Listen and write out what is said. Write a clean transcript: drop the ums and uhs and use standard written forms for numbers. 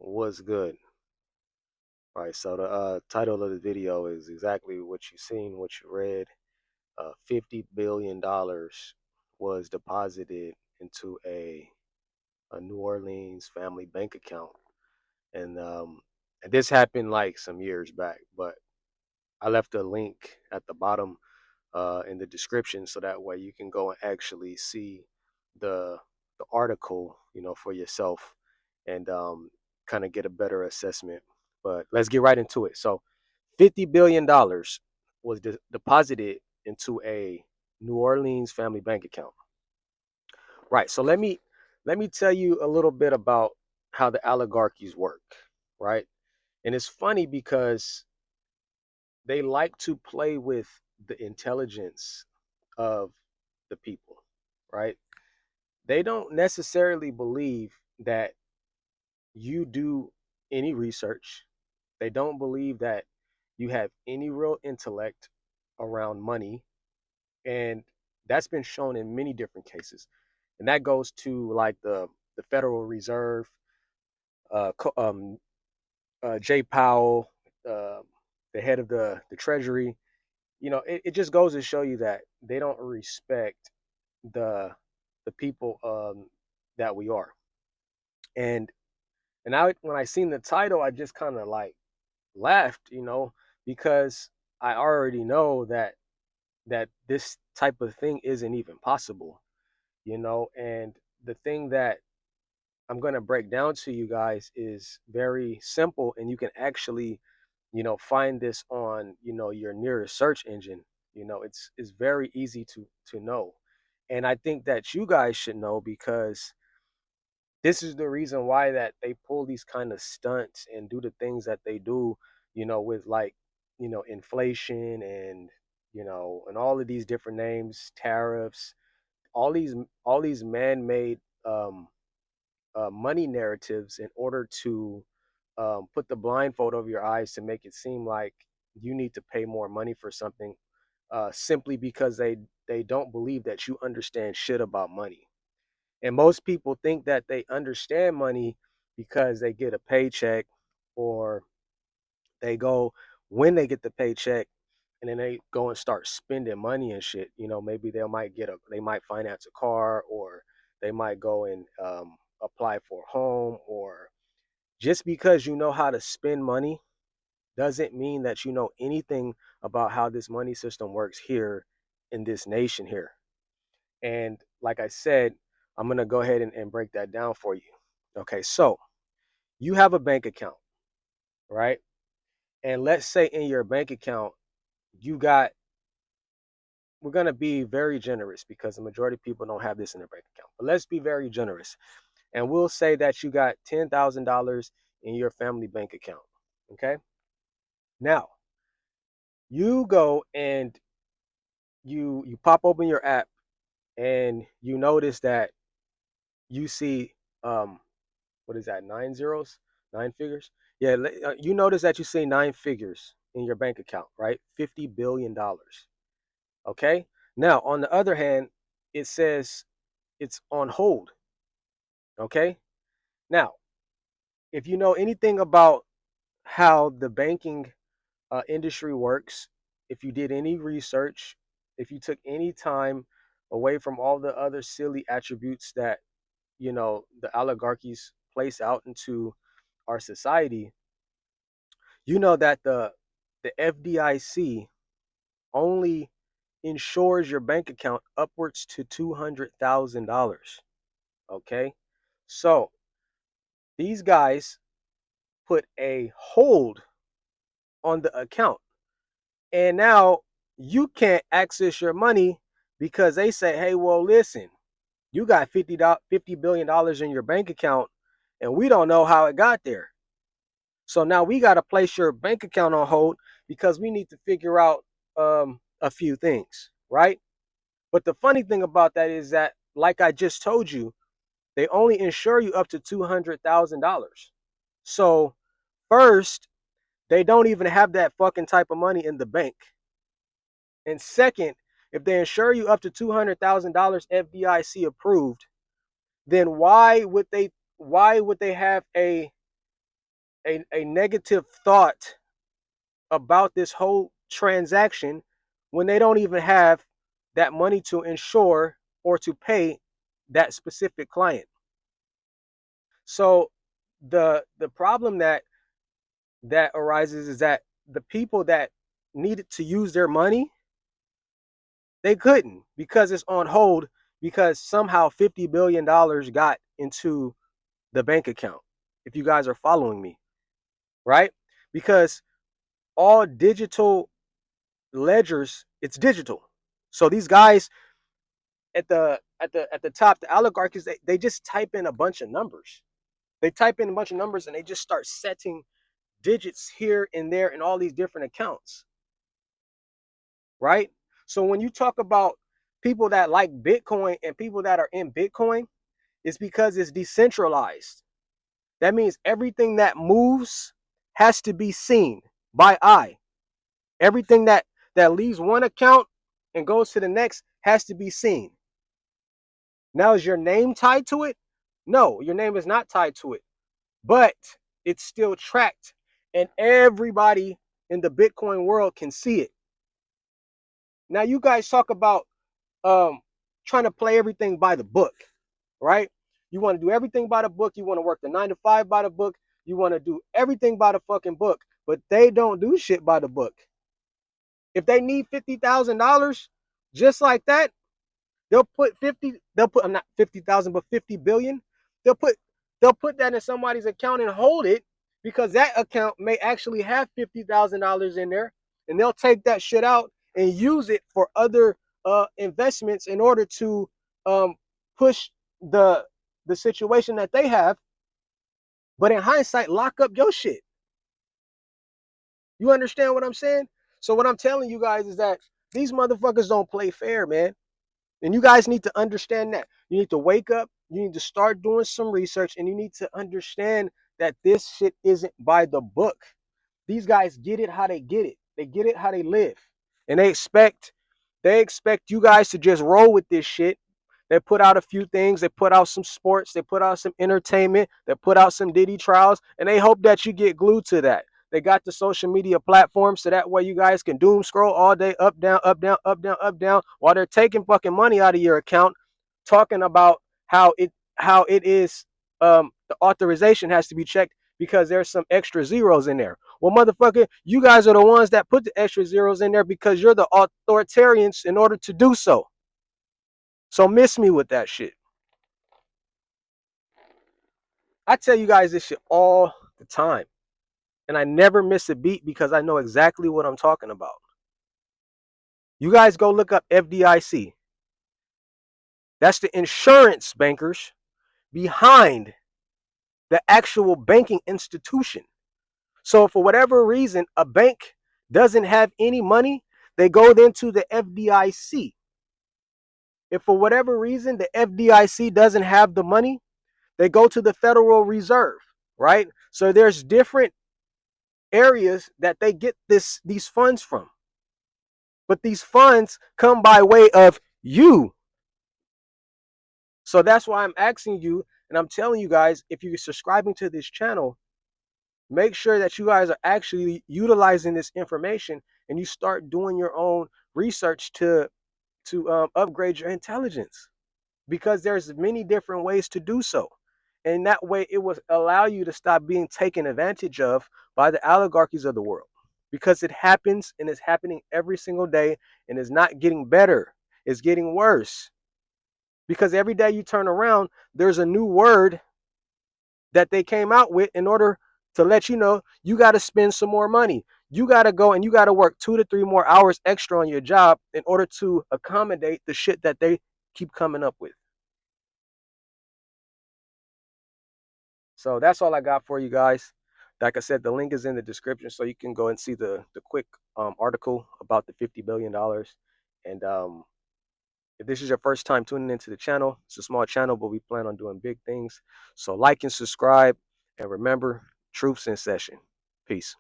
What's good? All right, so the title of the video is exactly what you seen, what you read. $50 billion was deposited into a New Orleans family bank account, and this happened like some years back. But I left a link at the bottom in the description so that way you can go and actually see the the article, for yourself, and kind of get a better assessment. But let's get right into it. So, $50 billion was deposited into a New Orleans family bank account. Right. So let me tell you a little bit about how the oligarchies work. Right. And it's funny because they like to play with the intelligence of the people, right? They don't necessarily believe that you do any research. They don't believe that you have any real intellect around money. And that's been shown in many different cases. And that goes to like the Federal Reserve, uh, Jay Powell, uh, the head of the Treasury. It just goes to show you that they don't respect the the people that we are. And when I seen the title, I just kind of like laughed, because I already know that this type of thing isn't even possible, and the thing that I'm going to break down to you guys is very simple, and you can actually, find this on, your nearest search engine. It's very easy to know. And I think that you guys should know because this is the reason why that they pull these kind of stunts and do the things that they do, with like, inflation and, and all of these different names, tariffs, all these all these man-made money narratives in order to put the blindfold over your eyes to make it seem like you need to pay more money for something, simply because they don't believe that you understand shit about money. And most people think that they understand money because they get a paycheck, or they go when they get the paycheck and then they go and start spending money and shit. Maybe they might finance a car, or they might go and apply for a home. Or just because you know how to spend money doesn't mean that you know anything about how this money system works here in this nation here. And like I said, I'm going to go ahead and break that down for you. Okay, so you have a bank account, right? And let's say in your bank account, you got, we're going to be very generous because the majority of people don't have this in their bank account. But let's be very generous. And we'll say that you got $10,000 in your family bank account. Okay. Now, you go and you pop open your app, and you notice that you see, what is that, nine zeros, nine figures? Yeah, you notice that you see nine figures in your bank account, right? $50 billion. Okay. Now, on the other hand, it says it's on hold. Okay. Now, if you know anything about how the banking industry works, if you did any research, if you took any time away from all the other silly attributes that, the oligarchies place out into our society, you know that the FDIC only insures your bank account upwards to $200,000. Okay, so these guys put a hold on the account, and now you can't access your money because they say, hey, well, listen, you got $50 billion in your bank account, and we don't know how it got there. So now we got to place your bank account on hold because we need to figure out a few things, right? But the funny thing about that is that, like I just told you, they only insure you up to $200,000. So, first, they don't even have that fucking type of money in the bank. And second, if they insure you up to $200,000 FDIC approved, then why would they have a negative thought about this whole transaction when they don't even have that money to insure or to pay that specific client. So the problem that arises is that the people that needed to use their money, they couldn't because it's on hold because somehow $50 billion got into the bank account. If you guys are following me, right? Because all digital ledgers, it's digital. So these guys at the top, the oligarchs, they just type in a bunch of numbers. They type in a bunch of numbers and they just start setting digits here and there in all these different accounts, right? So when you talk about people that like Bitcoin and people that are in Bitcoin, it's because it's decentralized. That means everything that moves has to be seen by eye. Everything that leaves one account and goes to the next has to be seen. Now, is your name tied to it? No, your name is not tied to it, but it's still tracked, and everybody in the Bitcoin world can see it. Now, you guys talk about trying to play everything by the book, right? You want to do everything by the book. You want to work the 9 to 5 by the book. You want to do everything by the fucking book, but they don't do shit by the book. If they need $50,000, just like that, they'll put 50. They'll put not 50,000, but 50 billion. They'll put they'll put that in somebody's account and hold it because that account may actually have $50,000 in there, and they'll take that shit out and use it for other investments in order to um, push the the situation that they have. But in hindsight, lock up your shit. You understand what I'm saying? So what I'm telling you guys is that these motherfuckers don't play fair, man. And you guys need to understand that. You need to wake up, you need to start doing some research, and you need to understand that this shit isn't by the book. These guys get it how they get it. They get it how they live. And they expect you guys to just roll with this shit. They put out a few things, they put out some sports, they put out some entertainment, they put out some Diddy trials, and they hope that you get glued to that. They got the social media platforms so that way you guys can doom scroll all day, up, down, up, down, up, down, up, down, while they're taking fucking money out of your account, talking about how it is the authorization has to be checked because there's some extra zeros in there. Well, motherfucker, you guys are the ones that put the extra zeros in there because you're the authoritarians in order to do so. So miss me with that shit. I tell you guys this shit all the time. And I never miss a beat because I know exactly what I'm talking about. You guys go look up FDIC. That's the insurance bankers behind the actual banking institution. So for whatever reason, a bank doesn't have any money, they go then to the FDIC. If for whatever reason the FDIC doesn't have the money, they go to the Federal Reserve, right? So there's different areas that they get these funds from. But these funds come by way of you. So that's why I'm asking you and I'm telling you guys, if you're subscribing to this channel, make sure that you guys are actually utilizing this information and you start doing your own research to upgrade your intelligence because there's many different ways to do so. And that way it will allow you to stop being taken advantage of by the oligarchies of the world because it happens and it's happening every single day and it's not getting better. It's getting worse because every day you turn around, there's a new word that they came out with in order to let you know you got to spend some more money. You got to go and you got to work 2 to 3 more hours extra on your job in order to accommodate the shit that they keep coming up with. So that's all I got for you guys. Like I said, the link is in the description so you can go and see the quick article about the $50 billion. And if this is your first time tuning into the channel, it's a small channel, but we plan on doing big things. So like and subscribe. And remember, troops in session. Peace.